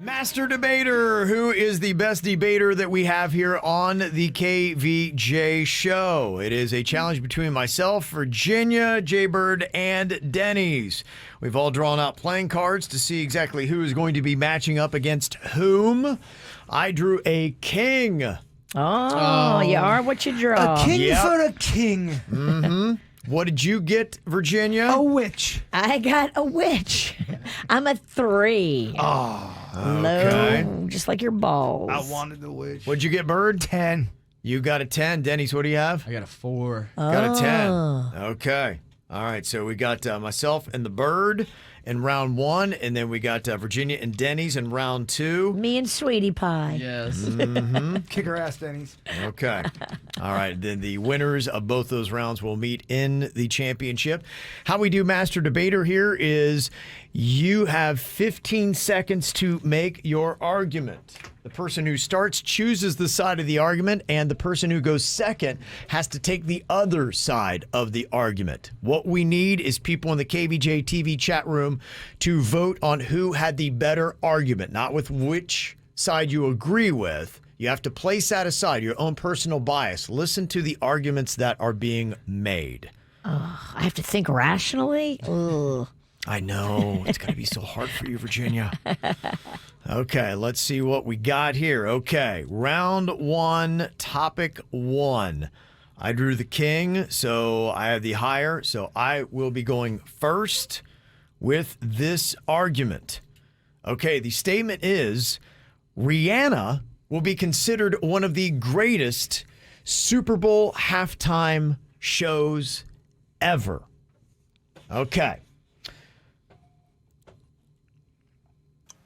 Master debater, who is the best debater that we have here on the KVJ show. It is a challenge between myself, Virginia, Jaybird, and Denny's. We've all drawn out playing cards to see exactly who is going to be matching up against whom. I drew a king. Oh, you are what you draw. A king Yep. for a king. Mm-hmm. What did you get, Virginia? A witch. I got a witch. I'm a 3. okay. Low, just like your balls. I wanted the witch. What'd you get, Bird? 10. You got a 10. Denny's, what do you have? I got a 4. Got a 10. Oh. Okay. All right. So we got myself and the Bird in round 1, and then we got Virginia and Denny's in round 2. Me and Sweetie Pie. Yes. Kick her ass, Denny's. Okay. All right. Then the winners of both those rounds will meet in the championship. How we do Master Debater here is you have 15 seconds to make your argument. The person who starts chooses the side of the argument, and the person who goes second has to take the other side of the argument. What we need is people in the KVJ TV chat room to vote on who had the better argument, not with which side you agree with. You have to place that aside, your own personal bias. Listen to the arguments that are being made. I have to think rationally? Ugh. I know. It's going to be so hard for you, Virginia. Okay, let's see what we got here. Okay, round 1, topic 1. I drew the king, so I have the higher. So I will be going first with this argument. Okay, the statement is Rihanna will be considered one of the greatest Super Bowl halftime shows ever. Okay.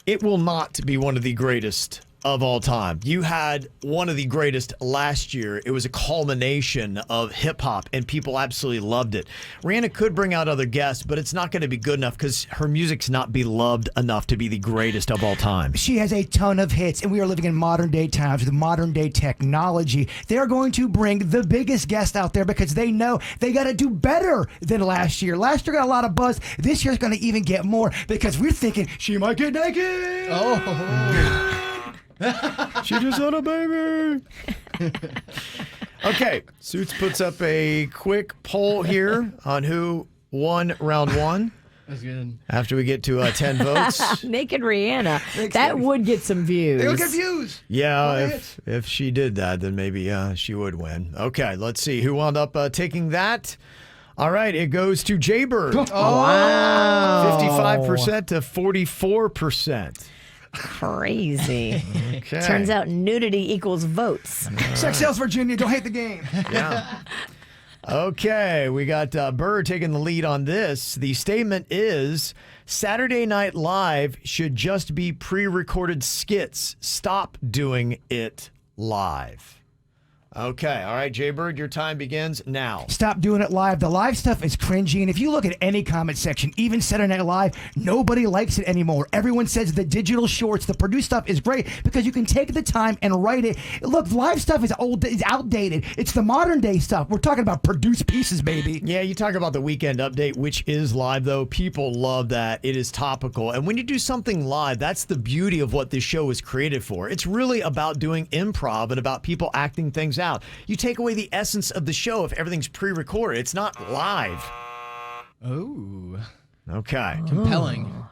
It will not be one of the greatest of all time. You had one of the greatest last year. It was a culmination of hip hop, and people absolutely loved it. Rihanna could bring out other guests, but it's not going to be good enough because her music's not beloved enough to be the greatest of all time. She has a ton of hits, and we are living in modern day times with modern day technology. They're going to bring the biggest guest out there because they know they got to do better than last year. Last year got a lot of buzz. This year's going to even get more because we're thinking she might get naked. Oh. She just had a baby. Okay, Suits puts up a quick poll here on who won round 1. That's good. After we get to 10 votes. Naked Rihanna. Thanks, That Denny. would get some views. They'll get views. Yeah, if she did that, then maybe she would win. Okay, let's see who wound up taking that. All right, it goes to Jaybird. Wow. 55% to 44%. Crazy. Okay. Turns out nudity equals votes. Sex sells, Virginia. Don't hate the game. Yeah. Okay, we got Bird taking the lead on this. The statement is Saturday Night Live should just be pre-recorded skits. Stop doing it live. Okay, all right, Jaybird, your time begins now. Stop doing it live. The live stuff is cringy, and if you look at any comment section, even Saturday Night Live, nobody likes it anymore. Everyone says the digital shorts, the produced stuff is great because you can take the time and write it. Look, live stuff is outdated. It's the modern day stuff. We're talking about produced pieces, baby. Yeah, you talk about the Weekend Update, which is live, though. People love that. It is topical. And when you do something live, that's the beauty of what this show is created for. It's really about doing improv and about people acting things out. You take away the essence of the show if everything's pre-recorded. It's not live. Oh. Okay. Compelling.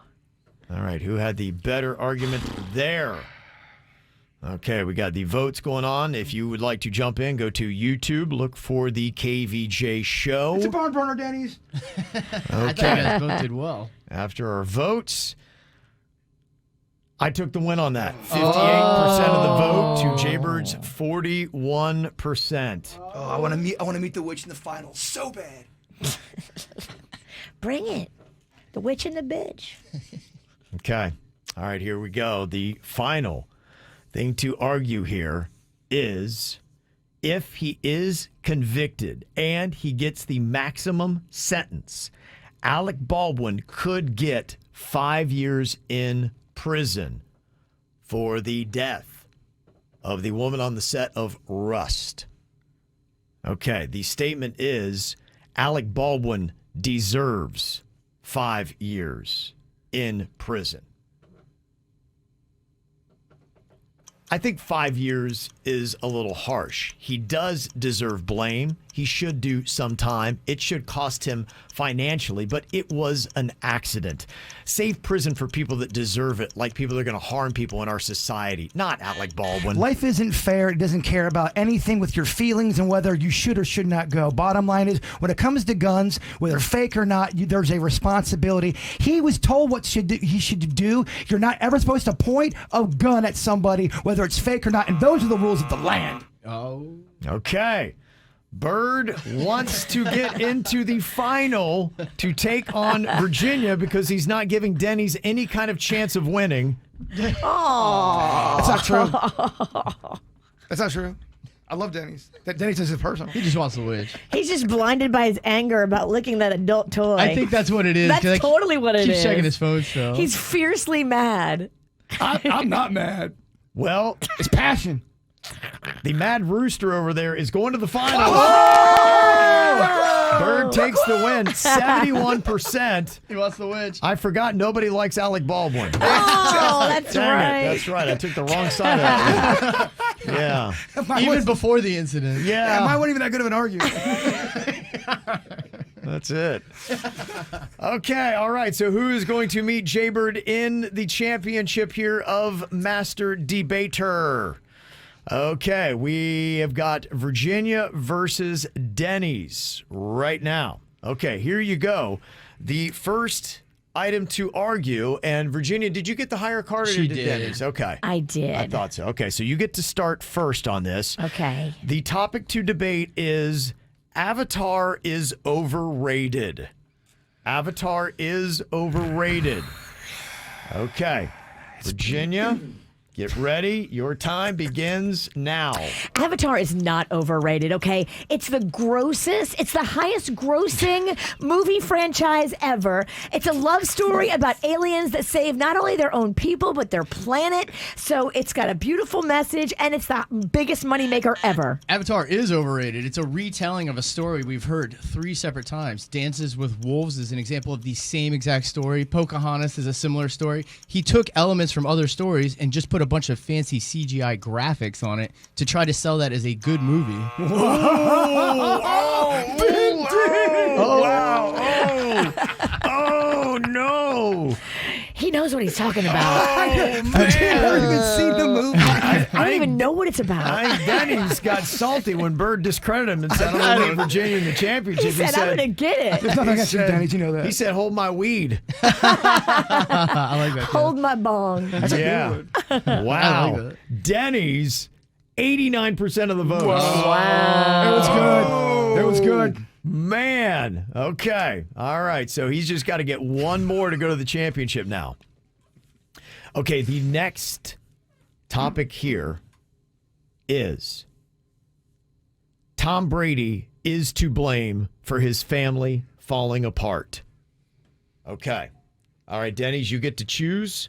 All right, who had the better argument there? Okay, we got the votes going on. If you would like to jump in, go to YouTube, look for the KVJ show. It's a barn burner, Denny's. I thought you guys both did well. After our votes, I took the win on that. 58% of the vote to Jaybird's 41%. Oh, I want to meet the witch in the finals so bad. Bring it. The witch and the bitch. Okay. All right, here we go. The final thing to argue here is if he is convicted and he gets the maximum sentence, Alec Baldwin could get 5 years in prison for the death of the woman on the set of Rust. Okay, the statement is Alec Baldwin deserves 5 years in prison. I think 5 years is a little harsh. He does deserve blame. He should do some time. It should cost him financially, but it was an accident. Save prison for people that deserve it, like people that are going to harm people in our society, not Alec Baldwin. Life isn't fair. It doesn't care about anything with your feelings and whether you should or should not go. Bottom line is, when it comes to guns, whether fake or not, there's a responsibility. He was told what he should do. You're not ever supposed to point a gun at somebody, whether it's fake or not, and those are the rules of the land. Oh. Okay. Bird wants to get into the final to take on Virginia because he's not giving Denny's any kind of chance of winning. Oh, That's not true. That's not true. I love Denny's. Denny's is personal. He just wants to win. he's just blinded by his anger about licking that adult toy. I think that's what it is. That's 'cause totally what it keeps is. checking his phone still. He's fiercely mad. I'm not mad. Well, It's passion. the Mad Rooster over there is going to the final. Bird takes the win, 71%. He wants to win. I forgot nobody likes Alec Baldwin. Oh, that's Dang right. it. That's right. I took the wrong side of it. Yeah. Even before the incident. Mine Yeah. wasn't even that good of an argument. That's it. Okay. All right. So who is going to meet Jaybird in the championship here of Master Debater? Okay. We have got Virginia versus Denny's right now. Okay. Here you go. The first item to argue. And Virginia, did you get the higher card or She did did. Denny's? Okay. I did. I thought so. Okay. So you get to start first on this. Okay. The topic to debate is Avatar is overrated. Avatar is overrated. Okay. Virginia, get ready. Your time begins now. Avatar is not overrated, okay? It's the grossest, it's the highest grossing movie franchise ever. It's a love story about aliens that save not only their own people, but their planet. So it's got a beautiful message, and it's the biggest moneymaker ever. Avatar is overrated. It's a retelling of a story we've heard 3 separate times. Dances with Wolves is an example of the same exact story. Pocahontas is a similar story. He took elements from other stories and just put a bunch of fancy CGI graphics on it to try to sell that as a good movie. Oh, no. He knows what he's talking about. I've never even seen the movie. I don't even know what it's about. I think Denny's got salty when Bird discredited him and said, I'm going to meet Virginia in the championship. He said, I'm going to get it. There's nothing against you, Denny's. You know that. He said, hold my weed. I like that. Hold my bong. Yeah. I Wow. like that. Denny's, 89% of the votes. Wow. It was good. It was good. Man. Okay. All right. So he's just got to get one more to go to the championship now. Okay. The next topic here is Tom Brady is to blame for his family falling apart. Okay. All right, Denny's, you get to choose.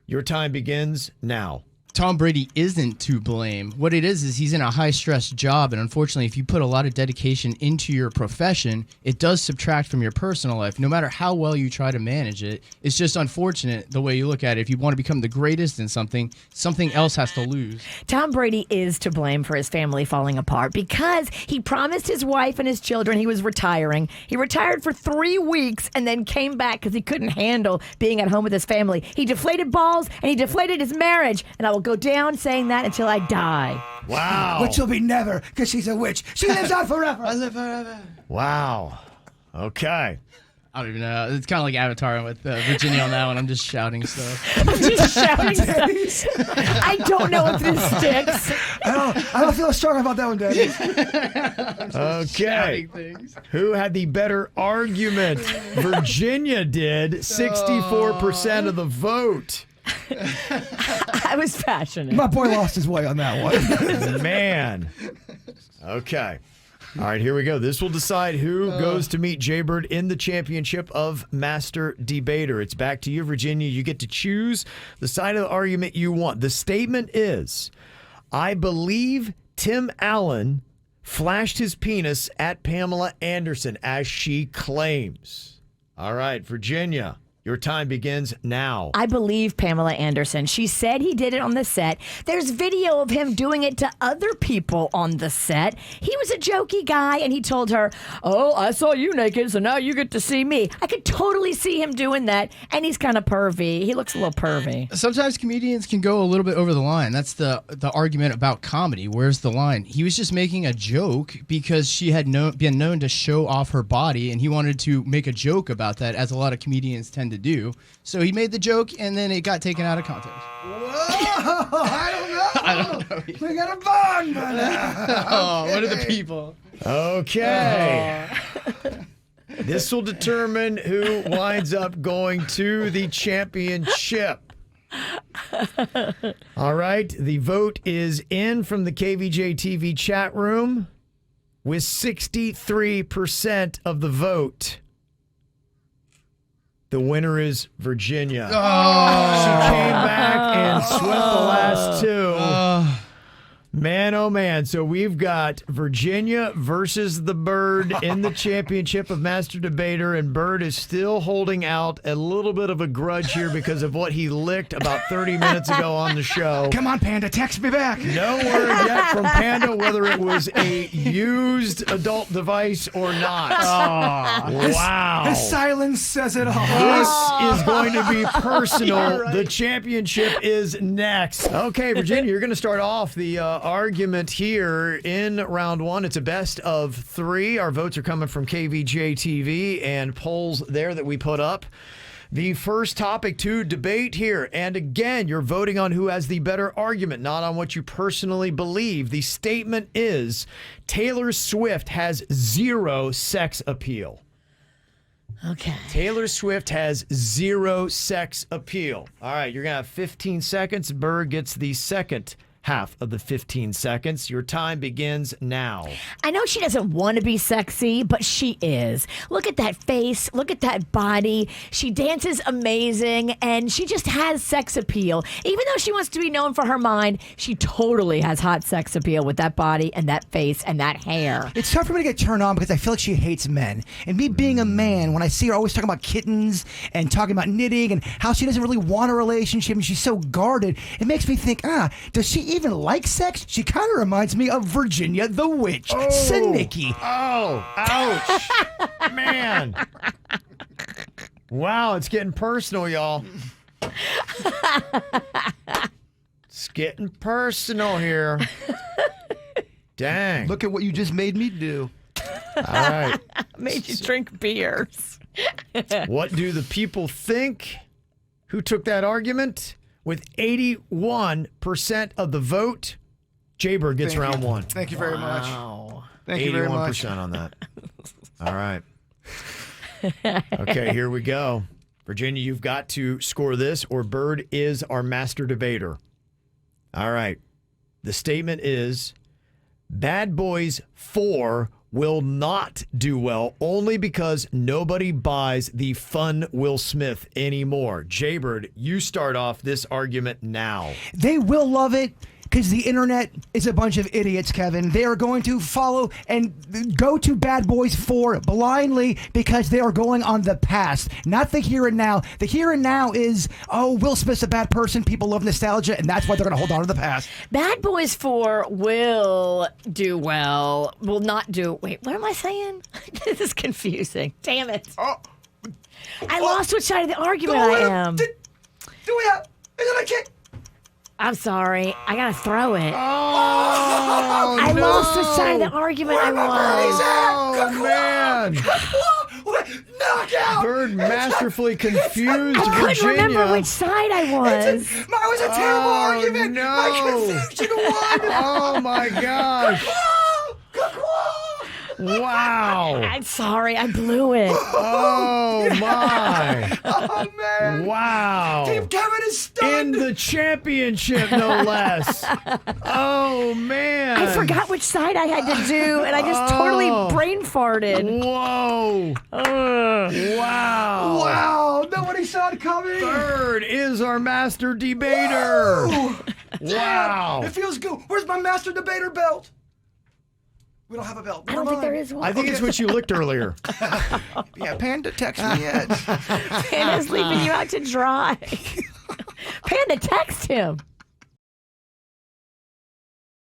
Your time begins now. Tom Brady isn't to blame. What it is he's in a high-stress job, and unfortunately, if you put a lot of dedication into your profession, it does subtract from your personal life, no matter how well you try to manage it. It's just unfortunate the way you look at it. If you want to become the greatest in something, something else has to lose. Tom Brady is to blame for his family falling apart because he promised his wife and his children he was retiring. He retired for 3 weeks and then came back because he couldn't handle being at home with his family. He deflated balls and he deflated his marriage, and I will go down saying that until I die. Wow. Which will be never, because she's a witch. She lives on forever. I live forever. Wow. Okay. I don't even know. It's kind of like Avatar with Virginia on that one. I'm just shouting stuff. I'm just shouting stuff. I don't know if this sticks. I don't feel strong about that one, Daddy. Okay. Shouting things. Who had the better argument? Virginia did. 64% of the vote. I was passionate. My boy lost his way on that one. Man. Okay. All right, here we go. This will decide who goes to meet Jaybird in the championship of Master Debater. It's back to you, Virginia. You get to choose the side of the argument you want. The statement is, I believe Tim Allen flashed his penis at Pamela Anderson, as she claims. All right, Virginia. Your time begins now. I believe Pamela Anderson. She said he did it on the set. There's video of him doing it to other people on the set. He was a jokey guy, and he told her, "Oh, I saw you naked, so now you get to see me." I could totally see him doing that, and he's kind of pervy. He looks a little pervy. Sometimes comedians can go a little bit over the line. That's the argument about comedy. Where's the line? He was just making a joke because she had been known to show off her body, and he wanted to make a joke about that, as a lot of comedians tend to do. So he made the joke, and then it got taken out of context. Whoa! I don't know. We got a bond by now. Oh, what are the people? Okay. This will determine who winds up going to the championship. All right. The vote is in from the KVJ TV chat room with 63% of the vote. The winner is Virginia. She came back and swept the last two. Man, oh man. So we've got Virginia versus the Bird in the championship of Master Debater, and Bird is still holding out a little bit of a grudge here because of what he licked about 30 minutes ago on the show. Come on, Panda, text me back. No word yet from Panda whether it was a used adult device or not. Wow. The silence says it all. This is going to be personal. The championship is next. Okay, Virginia, you're going to start off the argument here in round one. It's a best of three. Our votes are coming from KVJ TV and polls there that we put up. The first topic to debate here, and again, you're voting on who has the better argument, not on what you personally believe. The statement is Taylor Swift has zero sex appeal. Okay. Taylor Swift has zero sex appeal. All right, you're going to have 15 seconds. Bird gets the second half of the 15 seconds. Your time begins now. I know she doesn't want to be sexy, but she is. Look at that face. Look at that body. She dances amazing, and she just has sex appeal. Even though she wants to be known for her mind, she totally has hot sex appeal with that body and that face and that hair. It's tough for me to get turned on because I feel like she hates men. And me being a man, when I see her always talking about kittens and talking about knitting and how she doesn't really want a relationship and she's so guarded, it makes me think, does she even like sex? She kind of reminds me of Virginia the Witch. Sinicki. Oh, ouch. Man. Wow, it's getting personal, y'all. It's getting personal here. Dang. Look at what you just made me do. All right. Made you drink beers. What do the people think? Who took that argument? With 81% of the vote, Jaybird gets round one. Thank you very much. Wow. Thank you very much. 81% on that. All right. Okay, here we go. Virginia, you've got to score this, or Bird is our master debater. All right. The statement is, Bad Boys 4 will not do well only because nobody buys the fun Will Smith anymore. Jaybird, you start off this argument now. They will love it because the internet is a bunch of idiots, Kevin. They are going to follow and go to Bad Boys 4 blindly because they are going on the past, not the here and now. The here and now is, Will Smith's a bad person. People love nostalgia, and that's why they're going to hold on to the past. Bad Boys 4 will do well. Will not do. Wait, what am I saying? This is confusing. Damn it. I lost which side of the argument I am. Do we have? Is it a kid? I'm sorry. I gotta throw it. Oh, I no. lost which side of the argument I was. Oh, man. Knockout! Bird masterfully confused I couldn't Virginia. remember which side I was. It was a terrible argument. No. My confusion won. Oh, my gosh. Wow. I'm sorry. I blew it. Oh, my. Oh, man. Wow. Team Kevin is stunned. In the championship, no less. Oh, man. I forgot which side I had to do, and I just totally brain farted. Whoa. Wow. Wow. Nobody saw it coming. Bird is our master debater. Woo. Wow. It feels good. Where's my master debater belt? We don't have a belt. I don't think there is one. I think it's what you looked earlier. Yeah, Panda text me yet. Panda's leaving you out to dry. Panda, text him.